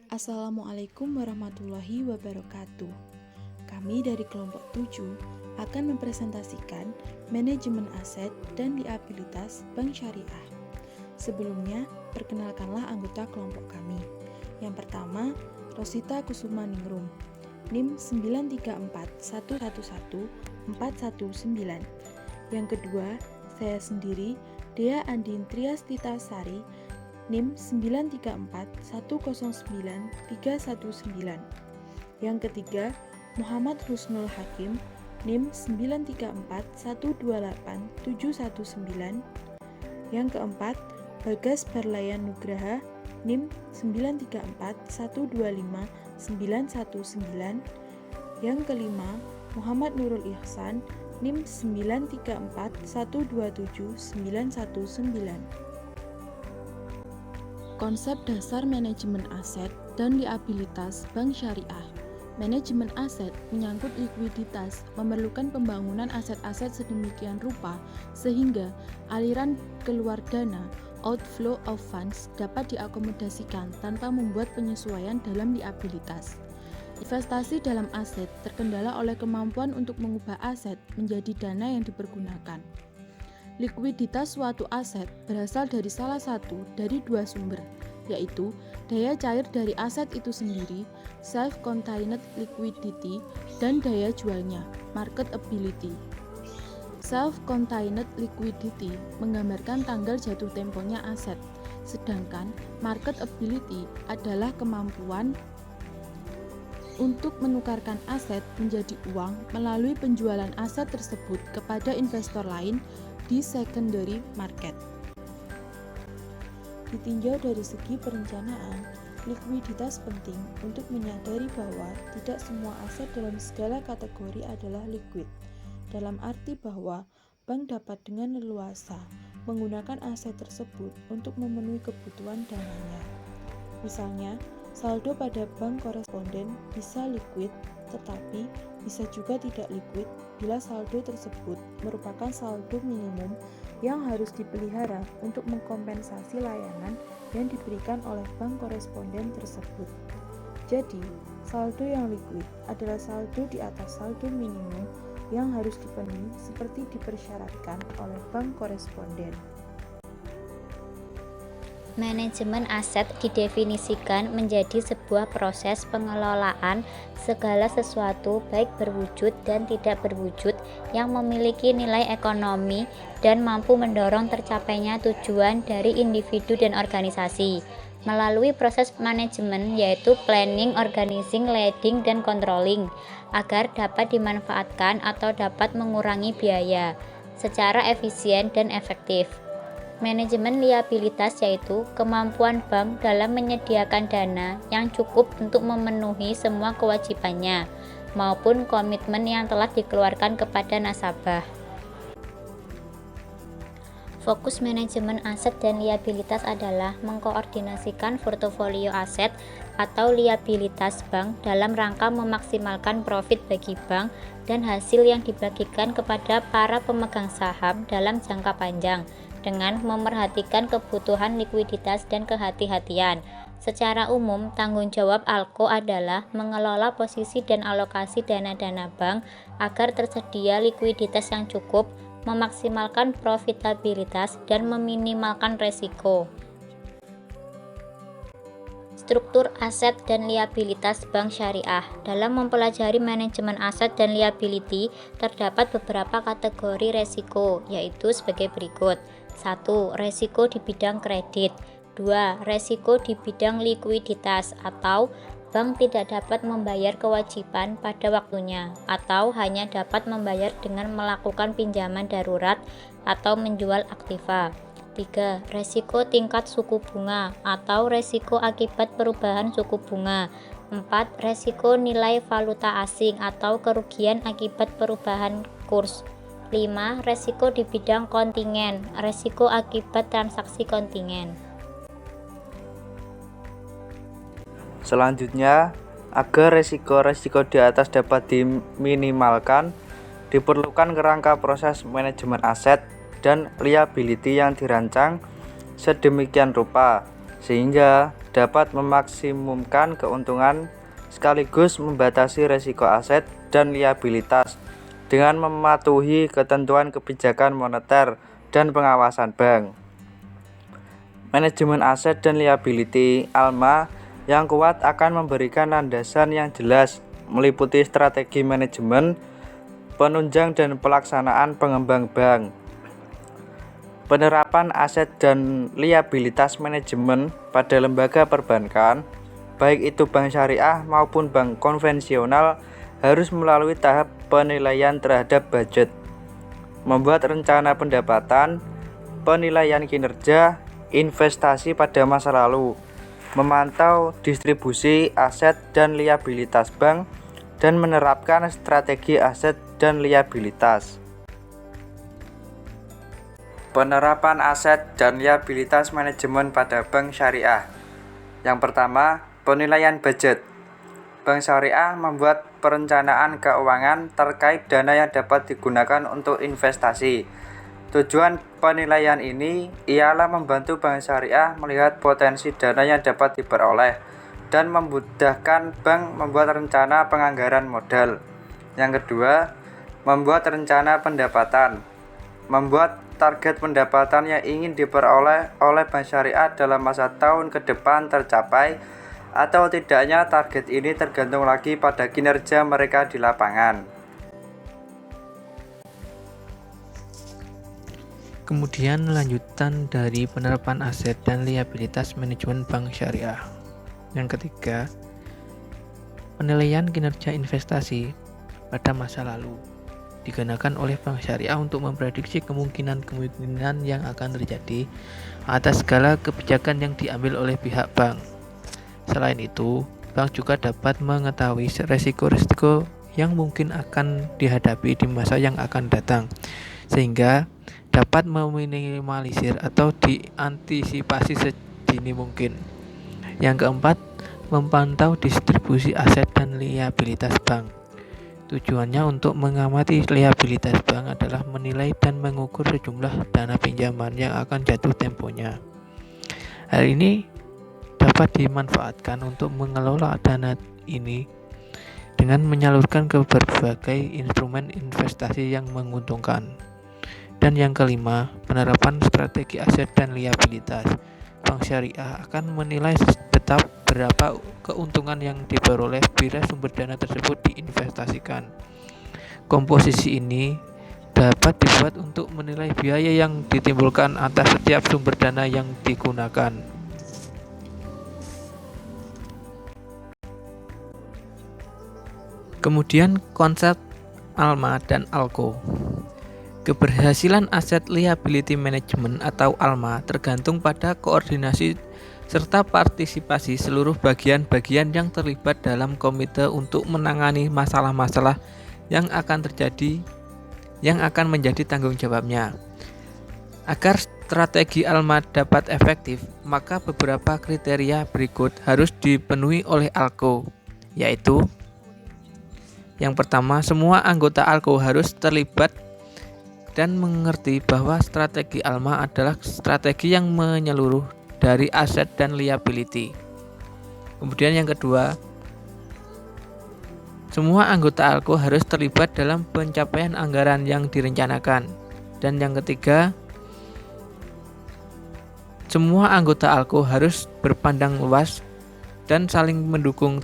Assalamualaikum warahmatullahi wabarakatuh. Kami dari kelompok 7 akan mempresentasikan manajemen aset dan liabilitas Bank Syariah. Sebelumnya, perkenalkanlah anggota kelompok kami. Yang pertama, Rosita Kusumaningrum, NIM 934111419. Yang kedua, saya sendiri, Dea Andin Triastita Sari, NIM 934109319. Yang ketiga, Muhammad Husnul Hakim, NIM 934128719. Yang keempat, Bagas Barlayan Nugraha, NIM 934125919. Yang kelima, Muhammad Nurul Ihsan, NIM 934127919. Konsep dasar manajemen aset dan liabilitas Bank Syariah. Manajemen aset menyangkut likuiditas, memerlukan pembangunan aset-aset sedemikian rupa sehingga aliran keluar dana outflow of funds dapat diakomodasikan tanpa membuat penyesuaian dalam liabilitas. Investasi dalam aset terkendala oleh kemampuan untuk mengubah aset menjadi dana yang dipergunakan. Likuiditas suatu aset berasal dari salah satu dari dua sumber, yaitu daya cair dari aset itu sendiri, self-contained liquidity, dan daya jualnya, marketability. Self-contained liquidity menggambarkan tanggal jatuh temponya aset, sedangkan marketability adalah kemampuan untuk menukarkan aset menjadi uang melalui penjualan aset tersebut kepada investor lain di secondary market. Ditinjau dari segi perencanaan, likuiditas penting untuk menyadari bahwa tidak semua aset dalam segala kategori adalah liquid, dalam arti bahwa bank dapat dengan leluasa menggunakan aset tersebut untuk memenuhi kebutuhan dananya. Misalnya, saldo pada bank koresponden bisa liquid, tetapi bisa juga tidak liquid bila saldo tersebut merupakan saldo minimum yang harus dipelihara untuk mengkompensasi layanan yang diberikan oleh bank koresponden tersebut. Jadi, saldo yang liquid adalah saldo di atas saldo minimum yang harus dipenuhi seperti dipersyaratkan oleh bank koresponden. Manajemen aset didefinisikan menjadi sebuah proses pengelolaan segala sesuatu baik berwujud dan tidak berwujud yang memiliki nilai ekonomi dan mampu mendorong tercapainya tujuan dari individu dan organisasi melalui proses manajemen yaitu planning, organizing, leading, dan controlling agar dapat dimanfaatkan atau dapat mengurangi biaya secara efisien dan efektif. Manajemen liabilitas yaitu kemampuan bank dalam menyediakan dana yang cukup untuk memenuhi semua kewajibannya maupun komitmen yang telah dikeluarkan kepada nasabah. Fokus manajemen aset dan liabilitas adalah mengkoordinasikan portofolio aset atau liabilitas bank dalam rangka memaksimalkan profit bagi bank dan hasil yang dibagikan kepada para pemegang saham dalam jangka panjang dengan memerhatikan kebutuhan likuiditas dan kehati-hatian. Secara umum, tanggung jawab ALCO adalah mengelola posisi dan alokasi dana-dana bank agar tersedia likuiditas yang cukup, memaksimalkan profitabilitas, dan meminimalkan resiko. Struktur aset dan liabilitas Bank Syariah. Dalam mempelajari manajemen aset dan liability, terdapat beberapa kategori resiko, yaitu sebagai berikut. 1. Resiko di bidang kredit. 2. Resiko di bidang likuiditas atau bank tidak dapat membayar kewajiban pada waktunya atau hanya dapat membayar dengan melakukan pinjaman darurat atau menjual aktiva. 3. Resiko tingkat suku bunga atau resiko akibat perubahan suku bunga. 4. Resiko nilai valuta asing atau kerugian akibat perubahan kurs. 5. Resiko di bidang kontingen, resiko akibat transaksi kontingen. Selanjutnya, agar resiko-resiko di atas dapat diminimalkan, diperlukan kerangka proses manajemen aset dan liability yang dirancang sedemikian rupa sehingga dapat memaksimumkan keuntungan sekaligus membatasi risiko aset dan liabilitas dengan mematuhi ketentuan kebijakan moneter dan pengawasan bank. Manajemen aset dan liability ALMA yang kuat akan memberikan landasan yang jelas meliputi strategi manajemen, penunjang dan pelaksanaan pengembang bank. Penerapan aset dan liabilitas manajemen pada lembaga perbankan, baik itu bank syariah maupun bank konvensional, harus melalui tahap penilaian terhadap budget, membuat rencana pendapatan, penilaian kinerja, investasi pada masa lalu, memantau distribusi aset dan liabilitas bank, dan menerapkan strategi aset dan liabilitas. Penerapan aset dan liabilitas manajemen pada bank syariah. Yang pertama, penilaian budget. Bank syariah membuat perencanaan keuangan terkait dana yang dapat digunakan untuk investasi. Tujuan penilaian ini ialah membantu bank syariah melihat potensi dana yang dapat diperoleh dan memudahkan bank membuat rencana penganggaran modal. Yang kedua, membuat rencana pendapatan. Membuat target pendapatan yang ingin diperoleh oleh bank syariah dalam masa tahun ke depan tercapai atau tidaknya. Target ini tergantung lagi pada kinerja mereka di lapangan. Kemudian lanjutan dari penerapan aset dan liabilitas manajemen bank syariah. Yang ketiga, penilaian kinerja investasi pada masa lalu digunakan oleh bank syariah untuk memprediksi kemungkinan-kemungkinan yang akan terjadi atas segala kebijakan yang diambil oleh pihak bank. Selain itu, bank juga dapat mengetahui resiko-resiko yang mungkin akan dihadapi di masa yang akan datang, sehingga dapat meminimalisir atau diantisipasi sedini mungkin. Yang keempat, memantau distribusi aset dan liabilitas bank. Tujuannya untuk mengamati liabilitas bank adalah menilai dan mengukur sejumlah dana pinjaman yang akan jatuh temponya. Hal ini dapat dimanfaatkan untuk mengelola dana ini dengan menyalurkan ke berbagai instrumen investasi yang menguntungkan. Dan yang kelima, penerapan strategi aset dan liabilitas. Bank syariah akan menilai tetap berapa keuntungan yang diperoleh bila sumber dana tersebut diinvestasikan. Komposisi ini dapat dibuat untuk menilai biaya yang ditimbulkan atas setiap sumber dana yang digunakan. Kemudian konsep ALMA dan ALCO. Keberhasilan aset liability management atau ALMA tergantung pada koordinasi serta partisipasi seluruh bagian-bagian yang terlibat dalam komite untuk menangani masalah-masalah yang akan terjadi, yang akan menjadi tanggung jawabnya. Agar strategi ALMA dapat efektif, maka beberapa kriteria berikut harus dipenuhi oleh ALCO, yaitu: yang pertama, semua anggota ALCO harus terlibat dan mengerti bahwa strategi ALMA adalah strategi yang menyeluruh dari aset dan liability. Kemudian yang kedua, semua anggota ALCO harus terlibat dalam pencapaian anggaran yang direncanakan. Dan yang ketiga, semua anggota ALCO harus berpandang luas dan saling mendukung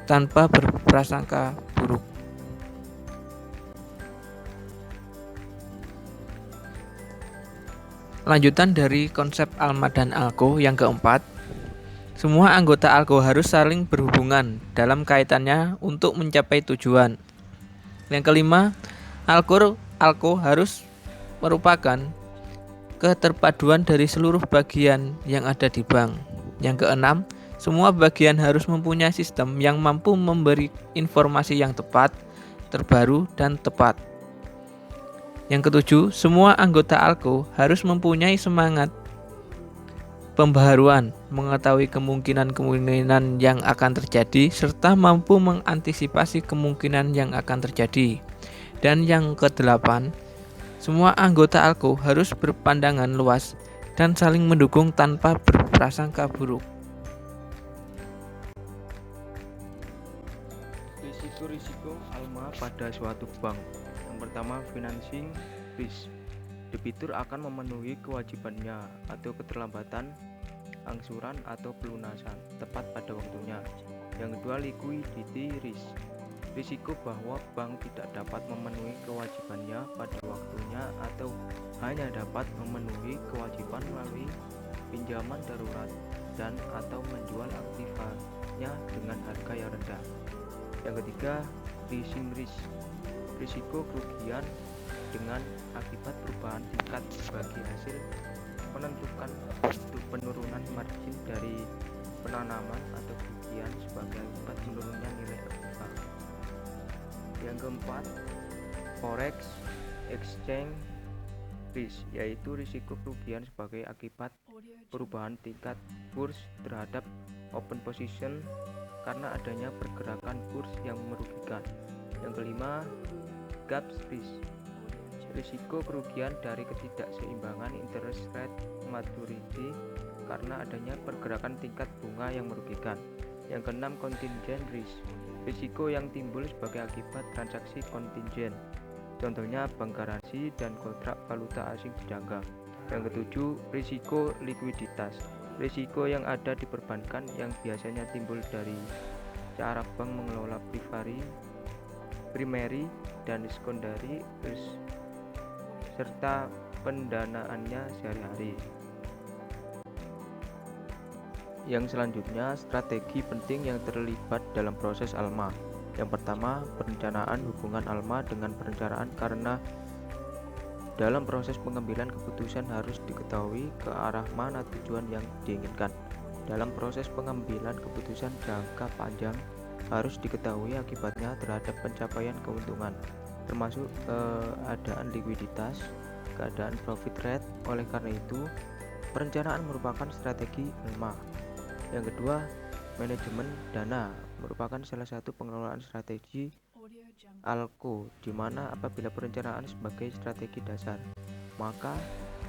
tanpa berprasangka buruk. Lanjutan dari konsep ALMA dan ALCO yang keempat, semua anggota ALCO harus saling berhubungan dalam kaitannya untuk mencapai tujuan. Yang kelima, ALCO harus merupakan keterpaduan dari seluruh bagian yang ada di bank. Yang keenam, semua bagian harus mempunyai sistem yang mampu memberi informasi yang tepat, terbaru, dan tepat. Yang ketujuh, semua anggota ALCO harus mempunyai semangat pembaharuan, mengetahui kemungkinan-kemungkinan yang akan terjadi, serta mampu mengantisipasi kemungkinan yang akan terjadi. Dan yang kedelapan, semua anggota ALCO harus berpandangan luas dan saling mendukung tanpa berprasangka buruk. Risiko-risiko ALMA pada suatu bank. Yang pertama, financing risk. Debitur akan memenuhi kewajibannya atau keterlambatan angsuran atau pelunasan tepat pada waktunya. Yang kedua, liquidity risk. Risiko bahwa bank tidak dapat memenuhi kewajibannya pada waktunya atau hanya dapat memenuhi kewajiban melalui pinjaman darurat dan atau menjual aktifanya dengan harga yang rendah. Yang ketiga, leasing risk. Risiko kerugian dengan akibat perubahan tingkat bagi hasil menentukan untuk penurunan margin dari penanaman atau kerugian sebagai akibat menurunnya nilai aktiva. Yang keempat, forex exchange risk, yaitu risiko kerugian sebagai akibat perubahan tingkat kurs terhadap open position karena adanya pergerakan kurs yang merugikan. Yang kelima, gaps risk. Risiko kerugian dari ketidakseimbangan interest rate maturity karena adanya pergerakan tingkat bunga yang merugikan. Yang keenam, contingent risk. Risiko yang timbul sebagai akibat transaksi kontingen. Contohnya bank garansi dan kontrak valuta asing berjangka. Yang ketujuh, risiko likuiditas. Risiko yang ada di perbankan yang biasanya timbul dari cara bank mengelola primary dan secondary risk serta pendanaannya sehari-hari. Yang selanjutnya, strategi penting yang terlibat dalam proses ALMA. Yang pertama, perencanaan hubungan ALMA dengan perencanaan, karena dalam proses pengambilan keputusan harus diketahui ke arah mana tujuan yang diinginkan. Dalam proses pengambilan keputusan jangka panjang harus diketahui akibatnya terhadap pencapaian keuntungan, termasuk keadaan likuiditas, keadaan profit rate. Oleh karena itu, perencanaan merupakan strategi ALMA. Yang kedua, manajemen dana merupakan salah satu pengelolaan strategi ALCO, di mana apabila perencanaan sebagai strategi dasar, maka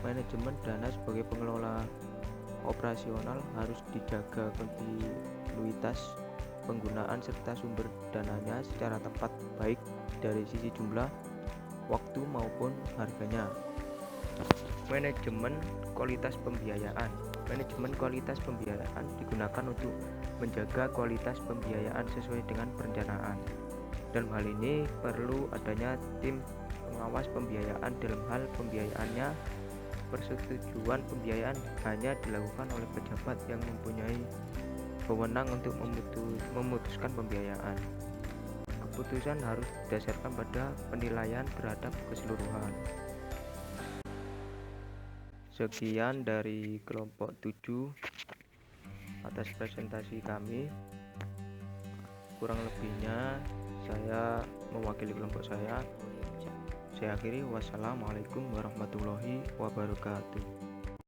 manajemen dana sebagai pengelola operasional harus dijaga kontinuitas penggunaan serta sumber dananya secara tepat, baik dari sisi jumlah, waktu maupun harganya. Manajemen kualitas pembiayaan. Manajemen kualitas pembiayaan digunakan untuk menjaga kualitas pembiayaan sesuai dengan perencanaan. Dalam hal ini perlu adanya tim pengawas pembiayaan. Dalam hal pembiayaannya, persetujuan pembiayaan hanya dilakukan oleh pejabat yang mempunyai wewenang untuk memutuskan pembiayaan. Keputusan harus didasarkan pada penilaian terhadap keseluruhan. Sekian dari kelompok 7 atas presentasi kami. Kurang lebihnya saya mewakili kelompok saya. Saya akhiri, wassalamualaikum warahmatullahi wabarakatuh.